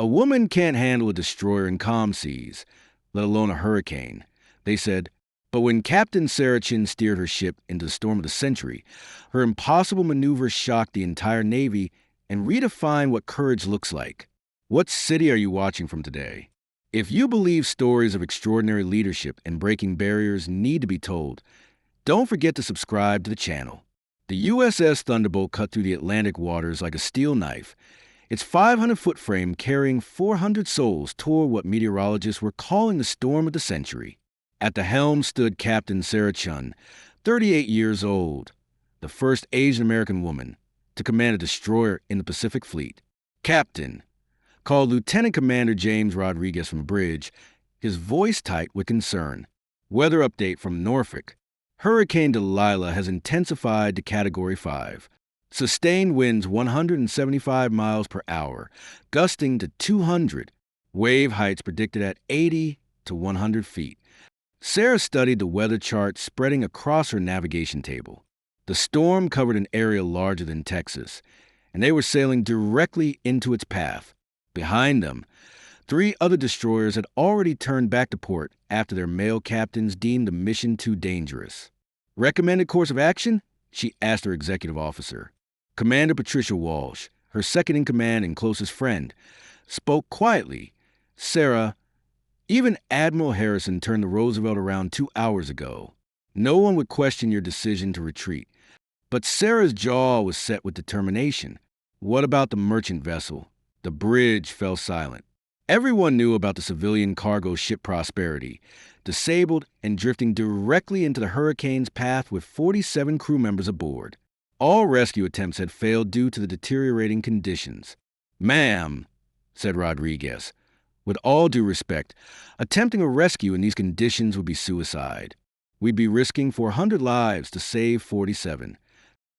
A woman can't handle a destroyer in calm seas, let alone a hurricane, they said. But when Captain Sarah Chen steered her ship into the storm of the century, her impossible maneuver shocked the entire Navy and redefined what courage looks like. What city are you watching from today? If you believe stories of extraordinary leadership and breaking barriers need to be told, don't forget to subscribe to the channel. The USS Thunderbolt cut through the Atlantic waters like a steel knife. Its 500-foot frame carrying 400 souls tore what meteorologists were calling the storm of the century. At the helm stood Captain Sarah Chen, 38 years old, the first Asian-American woman to command a destroyer in the Pacific Fleet. Captain, called Lieutenant Commander James Rodriguez from the bridge, his voice tight with concern. Weather update from Norfolk. Hurricane Delilah has intensified to Category 5. Sustained winds 175 miles per hour, gusting to 200. Wave heights predicted at 80 to 100 feet. Sarah studied the weather chart spreading across her navigation table. The storm covered an area larger than Texas, and they were sailing directly into its path. Behind them, 3 other destroyers had already turned back to port after their male captains deemed the mission too dangerous. Recommended course of action? She asked her executive officer. Commander Patricia Walsh, her second-in-command and closest friend, spoke quietly. Sarah, even Admiral Harrison turned the Roosevelt around 2 hours ago. No one would question your decision to retreat. But Sarah's jaw was set with determination. What about the merchant vessel? The bridge fell silent. Everyone knew about the civilian cargo ship Prosperity, disabled and drifting directly into the hurricane's path with 47 crew members aboard. All rescue attempts had failed due to the deteriorating conditions. "Ma'am," said Rodriguez, "with all due respect, attempting a rescue in these conditions would be suicide. We'd be risking 400 lives to save 47.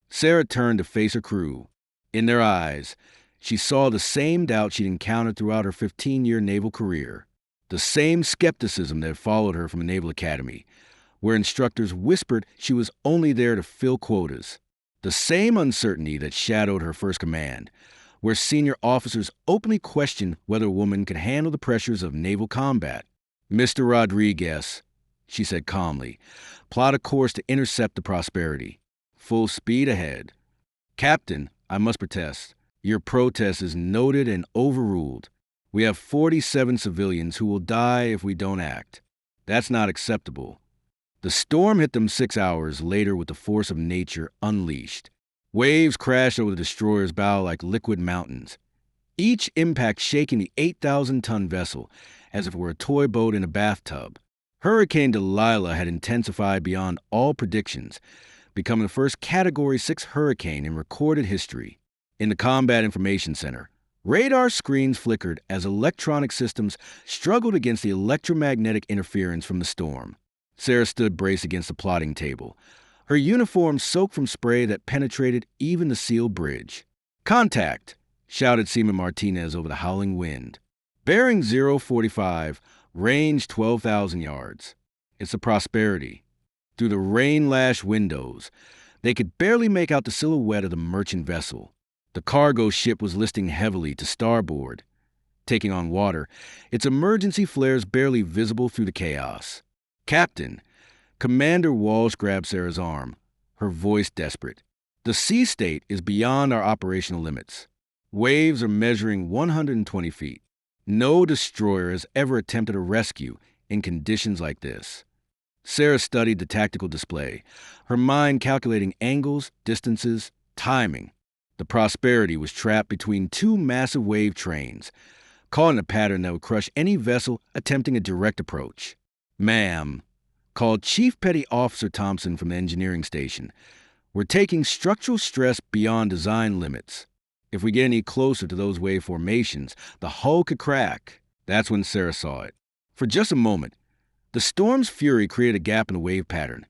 Sarah turned to face her crew. In their eyes, she saw the same doubt she'd encountered throughout her 15-year naval career. The same skepticism that followed her from the Naval Academy, where instructors whispered she was only there to fill quotas. The same uncertainty that shadowed her first command, where senior officers openly questioned whether a woman could handle the pressures of naval combat. "Mr. Rodriguez," she said calmly, "plot a course to intercept the Prosperity. Full speed ahead." "Captain, I must protest. Your protest is noted and overruled. We have 47 civilians who will die if we don't act. That's not acceptable." The storm hit them 6 hours later with the force of nature unleashed. Waves crashed over the destroyer's bow like liquid mountains, each impact shaking the 8,000-ton vessel as if it were a toy boat in a bathtub. Hurricane Delilah had intensified beyond all predictions, becoming the first Category 6 hurricane in recorded history. In the Combat Information Center, radar screens flickered as electronic systems struggled against the electromagnetic interference from the storm. Sarah stood braced against the plotting table, her uniform soaked from spray that penetrated even the sealed bridge. "Contact!" shouted Seaman Martinez over the howling wind. "Bearing 045, range 12,000 yards. It's the Prosperity." Through the rain-lashed windows, they could barely make out the silhouette of the merchant vessel. The cargo ship was listing heavily to starboard, taking on water, its emergency flares barely visible through the chaos. "Captain," Commander Walsh grabbed Sarah's arm, her voice desperate. "The sea state is beyond our operational limits. Waves are measuring 120 feet. No destroyer has ever attempted a rescue in conditions like this." Sarah studied the tactical display, her mind calculating angles, distances, timing. The Prosperity was trapped between 2 massive wave trains, caught in a pattern that would crush any vessel attempting a direct approach. "Ma'am," called Chief Petty Officer Thompson from the engineering station, "we're taking structural stress beyond design limits. If we get any closer to those wave formations, the hull could crack." That's when Sarah saw it. For just a moment, the storm's fury created a gap in the wave pattern,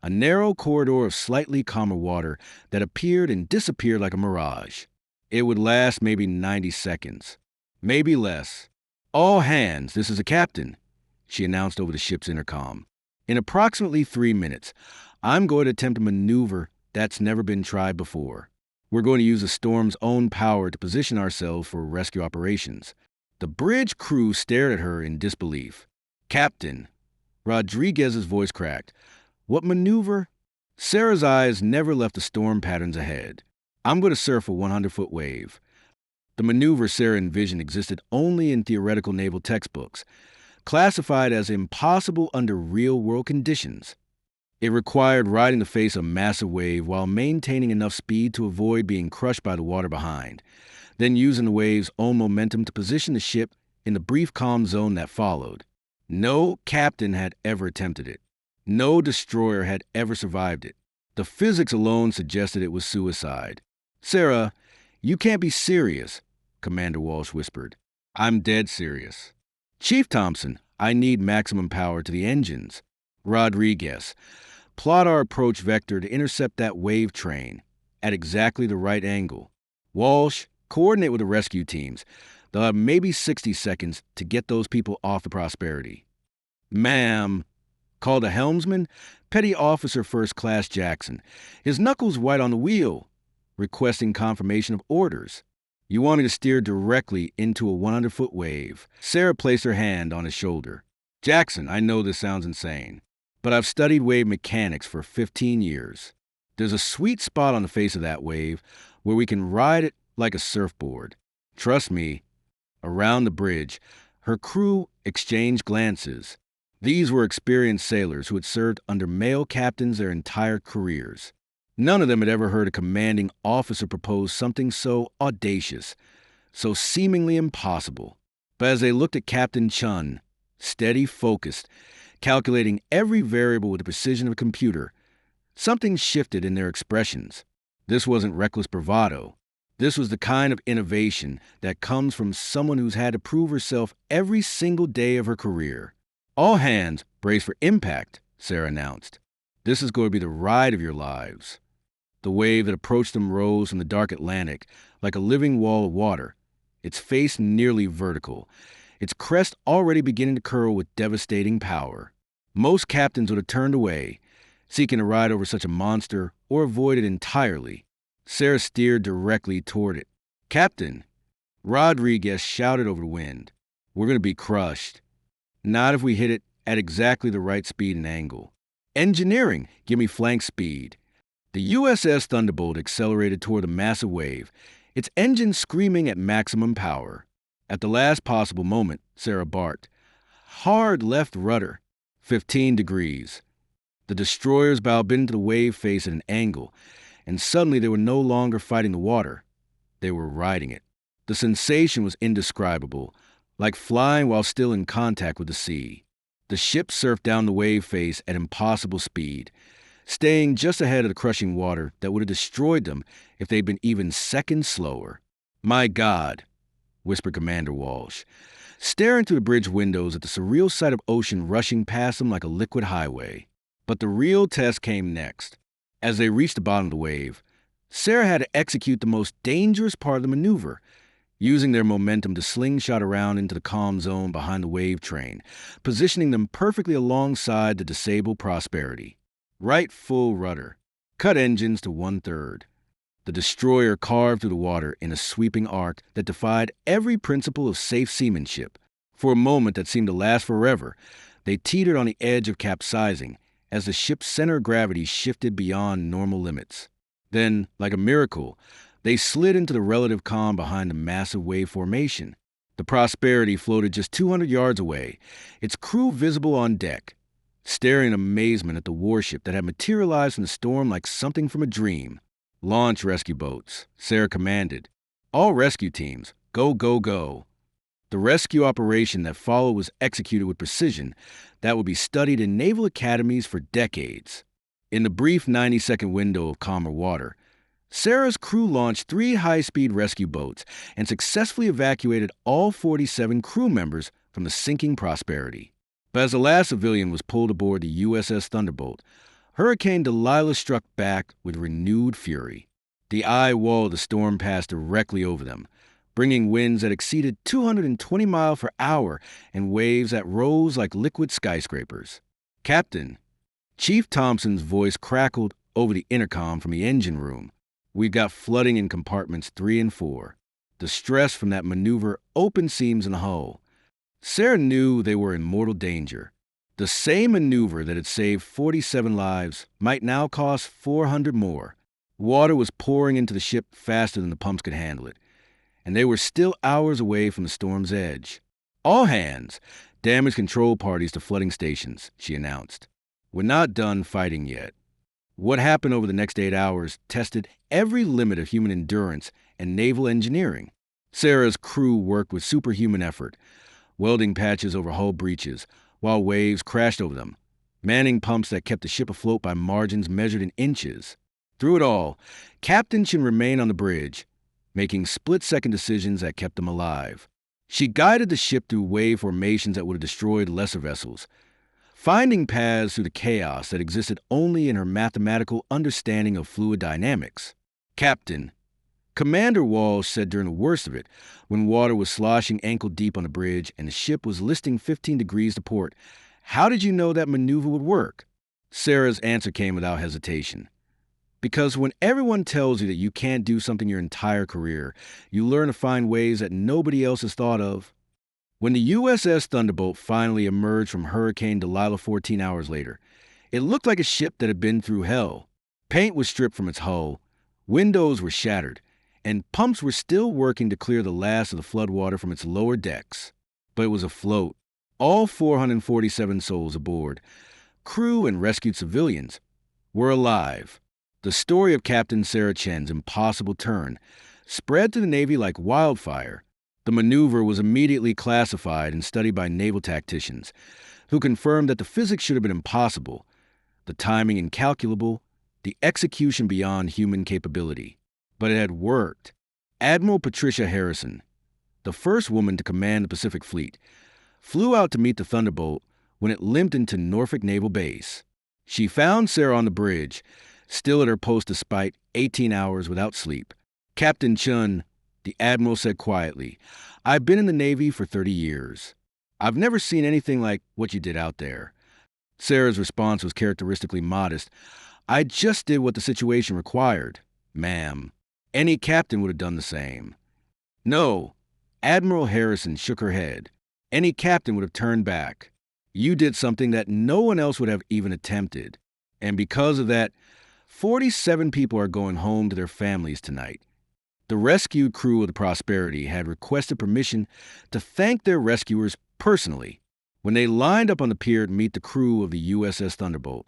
a narrow corridor of slightly calmer water that appeared and disappeared like a mirage. It would last maybe 90 seconds, maybe less. "All hands, this is the captain," she announced over the ship's intercom. "In approximately 3 minutes, I'm going to attempt a maneuver that's never been tried before. We're going to use the storm's own power to position ourselves for rescue operations. The bridge crew stared at her in disbelief. Captain, Rodriguez's voice cracked. What maneuver? Sarah's eyes never left the storm patterns ahead. I'm going to surf a 100-foot wave. The maneuver Sarah envisioned existed only in theoretical naval textbooks, classified as impossible under real-world conditions. It required riding the face of a massive wave while maintaining enough speed to avoid being crushed by the water behind, then using the wave's own momentum to position the ship in the brief calm zone that followed. No captain had ever attempted it. No destroyer had ever survived it. The physics alone suggested it was suicide. Sarah, you can't be serious, Commander Walsh whispered. I'm dead serious. Chief Thompson, I need maximum power to the engines. Rodriguez, plot our approach vector to intercept that wave train at exactly the right angle. Walsh, coordinate with the rescue teams. They'll have maybe 60 seconds to get those people off the Prosperity. Ma'am, called a helmsman, Petty Officer First Class Jackson, his knuckles white on the wheel, requesting confirmation of orders. You want me to steer directly into a 100-foot wave. Sarah placed her hand on his shoulder. Jackson, I know this sounds insane, but I've studied wave mechanics for 15 years. There's a sweet spot on the face of that wave where we can ride it like a surfboard. Trust me. Around the bridge, her crew exchanged glances. These were experienced sailors who had served under male captains their entire careers. None of them had ever heard a commanding officer propose something so audacious, so seemingly impossible. But as they looked at Captain Chen, steady, focused, calculating every variable with the precision of a computer, something shifted in their expressions. This wasn't reckless bravado. This was the kind of innovation that comes from someone who's had to prove herself every single day of her career. All hands, brace for impact, Sarah announced. This is going to be the ride of your lives. The wave that approached them rose from the dark Atlantic like a living wall of water, its face nearly vertical, its crest already beginning to curl with devastating power. Most captains would have turned away, seeking to ride over such a monster or avoid it entirely. Sarah steered directly toward it. Captain, Rodriguez shouted over the wind. We're going to be crushed. Not if we hit it at exactly the right speed and angle. Engineering, give me flank speed. The USS Thunderbolt accelerated toward the massive wave, its engine screaming at maximum power. At the last possible moment, Sarah barked. Hard left rudder. 15 degrees. The destroyers bowed into the wave face at an angle, and suddenly they were no longer fighting the water. They were riding it. The sensation was indescribable, like flying while still in contact with the sea. The ship surfed down the wave face at impossible speed, staying just ahead of the crushing water that would have destroyed them if they'd been even seconds slower. My God, whispered Commander Walsh, staring through the bridge windows at the surreal sight of ocean rushing past them like a liquid highway. But the real test came next. As they reached the bottom of the wave, Sarah had to execute the most dangerous part of the maneuver, using their momentum to slingshot around into the calm zone behind the wave train, positioning them perfectly alongside the disabled Prosperity. Right full rudder. Cut engines to 1/3. The destroyer carved through the water in a sweeping arc that defied every principle of safe seamanship. For a moment that seemed to last forever, they teetered on the edge of capsizing as the ship's center of gravity shifted beyond normal limits. Then, like a miracle, they slid into the relative calm behind the massive wave formation. The Prosperity floated just 200 yards away, its crew visible on deck, staring in amazement at the warship that had materialized from the storm like something from a dream. Launch rescue boats, Sarah commanded. All rescue teams, go, go, go. The rescue operation that followed was executed with precision that would be studied in naval academies for decades. In the brief 90-second window of calmer water, Sarah's crew launched 3 high-speed rescue boats and successfully evacuated all 47 crew members from the sinking Prosperity. But as the last civilian was pulled aboard the USS Thunderbolt, Hurricane Delilah struck back with renewed fury. The eye wall of the storm passed directly over them, bringing winds that exceeded 220 miles per hour and waves that rose like liquid skyscrapers. Captain, Chief Thompson's voice crackled over the intercom from the engine room. We've got flooding in compartments 3 and 4. The stress from that maneuver opened seams in the hull. Sarah knew they were in mortal danger. The same maneuver that had saved 47 lives might now cost 400 more. Water was pouring into the ship faster than the pumps could handle it, and they were still hours away from the storm's edge. "All hands, damage control parties to flooding stations," she announced. "We're not done fighting yet." What happened over the next 8 hours tested every limit of human endurance and naval engineering. Sarah's crew worked with superhuman effort, welding patches over hull breaches, while waves crashed over them, manning pumps that kept the ship afloat by margins measured in inches. Through it all, Captain Chen remained on the bridge, making split-second decisions that kept them alive. She guided the ship through wave formations that would have destroyed lesser vessels, finding paths through the chaos that existed only in her mathematical understanding of fluid dynamics. "Captain," Commander Walsh said during the worst of it, when water was sloshing ankle-deep on the bridge and the ship was listing 15 degrees to port, "how did you know that maneuver would work?" Sarah's answer came without hesitation. "Because when everyone tells you that you can't do something your entire career, you learn to find ways that nobody else has thought of." When the USS Thunderbolt finally emerged from Hurricane Delilah 14 hours later, it looked like a ship that had been through hell. Paint was stripped from its hull, windows were shattered, and pumps were still working to clear the last of the floodwater from its lower decks. But it was afloat. All 447 souls aboard, crew and rescued civilians, were alive. The story of Captain Sarah Chen's impossible turn spread to the Navy like wildfire. The maneuver was immediately classified and studied by naval tacticians, who confirmed that the physics should have been impossible, the timing incalculable, the execution beyond human capability. But it had worked. Admiral Patricia Harrison, the first woman to command the Pacific Fleet, flew out to meet the Thunderbolt when it limped into Norfolk Naval Base. She found Sarah on the bridge, still at her post despite 18 hours without sleep. "Captain Chen," the admiral said quietly, "I've been in the Navy for 30 years. I've never seen anything like what you did out there." Sarah's response was characteristically modest. "I just did what the situation required, ma'am. Any captain would have done the same." "No," Admiral Harrison shook her head. "Any captain would have turned back. You did something that no one else would have even attempted. And because of that, 47 people are going home to their families tonight." The rescued crew of the Prosperity had requested permission to thank their rescuers personally when they lined up on the pier to meet the crew of the USS Thunderbolt.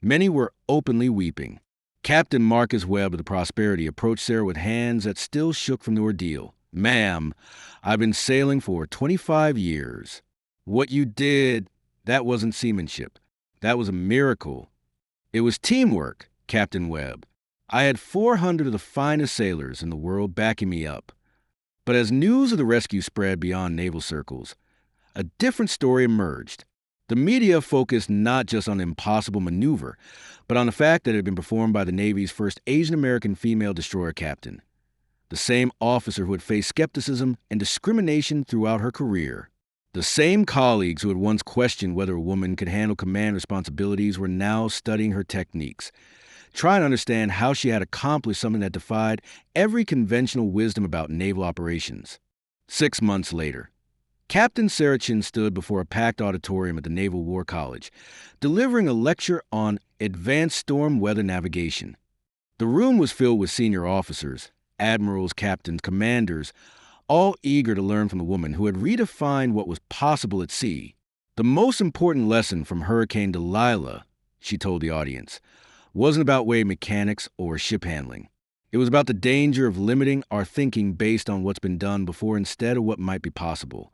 Many were openly weeping. Captain Marcus Webb of the Prosperity approached Sarah with hands that still shook from the ordeal. "Ma'am, I've been sailing for 25 years. What you did, that wasn't seamanship. That was a miracle. It was teamwork, Captain Webb. I had 400 of the finest sailors in the world backing me up." But as news of the rescue spread beyond naval circles, a different story emerged. The media focused not just on the impossible maneuver, but on the fact that it had been performed by the Navy's first Asian-American female destroyer captain, the same officer who had faced skepticism and discrimination throughout her career. The same colleagues who had once questioned whether a woman could handle command responsibilities were now studying her techniques, trying to understand how she had accomplished something that defied every conventional wisdom about naval operations. 6 months later, Captain Sarah Chen stood before a packed auditorium at the Naval War College, delivering a lecture on advanced storm weather navigation. The room was filled with senior officers, admirals, captains, commanders, all eager to learn from the woman who had redefined what was possible at sea. "The most important lesson from Hurricane Delilah," she told the audience, "wasn't about wave mechanics or ship handling. It was about the danger of limiting our thinking based on what's been done before instead of what might be possible."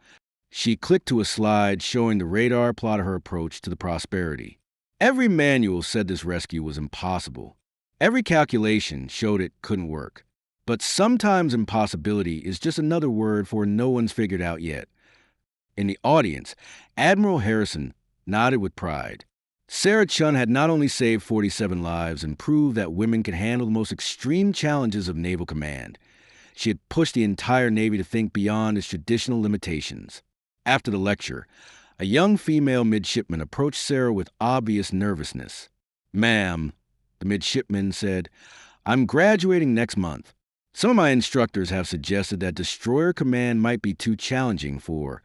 She clicked to a slide showing the radar plot of her approach to the Prosperity. Every manual said this rescue was impossible. Every calculation showed it couldn't work. But sometimes impossibility is just another word for no one's figured out yet. In the audience, Admiral Harrison nodded with pride. Sarah Chen had not only saved 47 lives and proved that women could handle the most extreme challenges of naval command, she had pushed the entire Navy to think beyond its traditional limitations. After the lecture, a young female midshipman approached Sarah with obvious nervousness. "Ma'am," the midshipman said, "I'm graduating next month. Some of my instructors have suggested that destroyer command might be too challenging for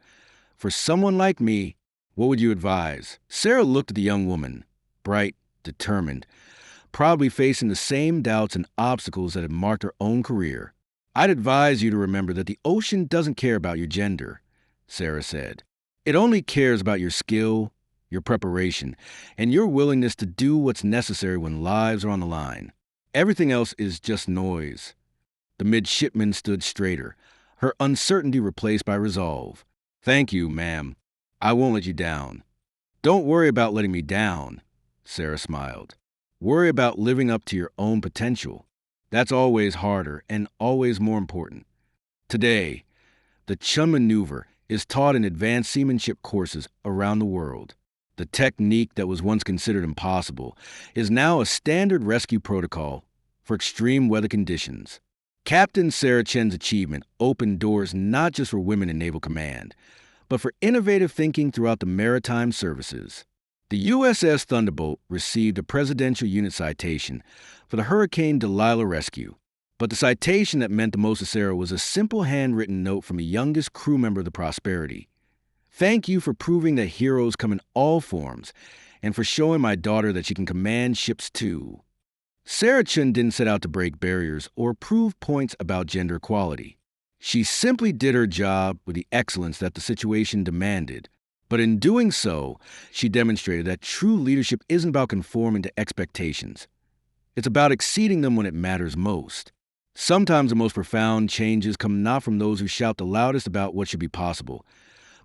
someone like me. What would you advise? Sarah looked at the young woman, bright, determined, probably facing the same doubts and obstacles that had marked her own career. I'd advise you to remember that the ocean doesn't care about your gender, Sarah said. It only cares about your skill, your preparation, and your willingness to do what's necessary when lives are on the line. Everything else is just noise. The midshipman stood straighter, her uncertainty replaced by resolve. Thank you, ma'am. I won't let you down. Don't worry about letting me down, Sarah smiled. Worry about living up to your own potential. That's always harder and always more important. Today, the Chun maneuver is taught in advanced seamanship courses around the world. The technique that was once considered impossible is now a standard rescue protocol for extreme weather conditions. Captain Sarah Chen's achievement opened doors not just for women in Naval Command, but for innovative thinking throughout the maritime services. The USS Thunderbolt received a Presidential Unit Citation for the Hurricane Delilah rescue, but the citation that meant the most to Sarah was a simple handwritten note from the youngest crew member of the Prosperity. Thank you for proving that heroes come in all forms, and for showing my daughter that she can command ships too. Sarah Chen didn't set out to break barriers or prove points about gender equality. She simply did her job with the excellence that the situation demanded. But in doing so, she demonstrated that true leadership isn't about conforming to expectations. It's about exceeding them when it matters most. Sometimes the most profound changes come not from those who shout the loudest about what should be possible,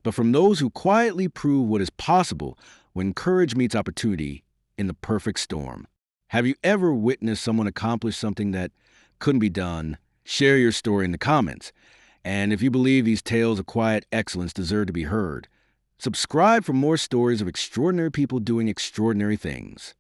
but from those who quietly prove what is possible when courage meets opportunity in the perfect storm. Have you ever witnessed someone accomplish something that couldn't be done? Share your story in the comments. And if you believe these tales of quiet excellence deserve to be heard, subscribe for more stories of extraordinary people doing extraordinary things.